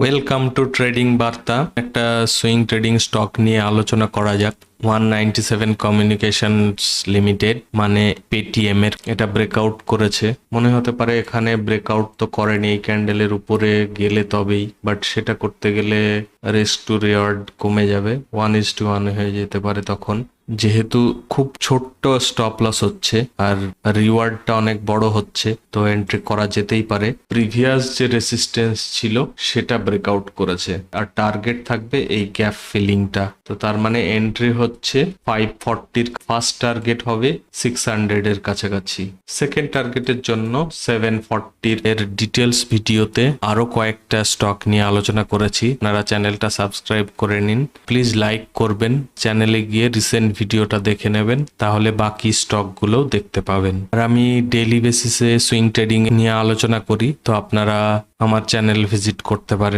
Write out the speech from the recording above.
Welcome to trading বার্তা। একটা swing trading stock নিয়ে আলোচনা করা যাক। 197 কমিউনিকেশনস লিমিটেড মানে পেটিএম এর এটা ব্রেকআউট করেছে। মনে হতে পারে এখানে ব্রেকআউট তো করেনি, এই ক্যান্ডেলের উপরে গেলে তবেই, বাট সেটা করতে গেলে রিস্ক টু রিওয়ার্ড কমে যাবে, 1:1 হয়ে যেতে পারে তখন। যেহেতু খুব ছোট্ট স্টপ লস হচ্ছে আর রিওয়ার্ডটা অনেক বড় হচ্ছে, তো এন্ট্রি করা যেতেই পারে। প্রিভিয়াস যে রেসিস্টেন্স ছিল সেটা ব্রেকআউট করেছে আর টার্গেট থাকবে এই গ্যাপ ফিলিংটা। তো তার মানে এন্ট্রি হচ্ছে 540, ফার্স্ট টার্গেট হবে 600 এর কাছাকাছি, সেকেন্ড টার্গেটের জন্য 740 এর ডিটেলস ভিডিওতে আরো কয়েকটা স্টক নিয়ে আলোচনা করেছি। আপনারা চ্যানেলটা সাবস্ক্রাইব করে নিন, প্লিজ লাইক করবেন, চ্যানেলে গিয়ে রিসেন্ট ভিডিওটা দেখে নেবেন, তাহলে বাকি স্টকগুলো দেখতে পাবেন। আর আমি ডেইলি বেসিসে সুইং ট্রেডিং নিয়ে আলোচনা করি, তো আপনারা আমার চ্যানেল ভিজিট করতে পারেন।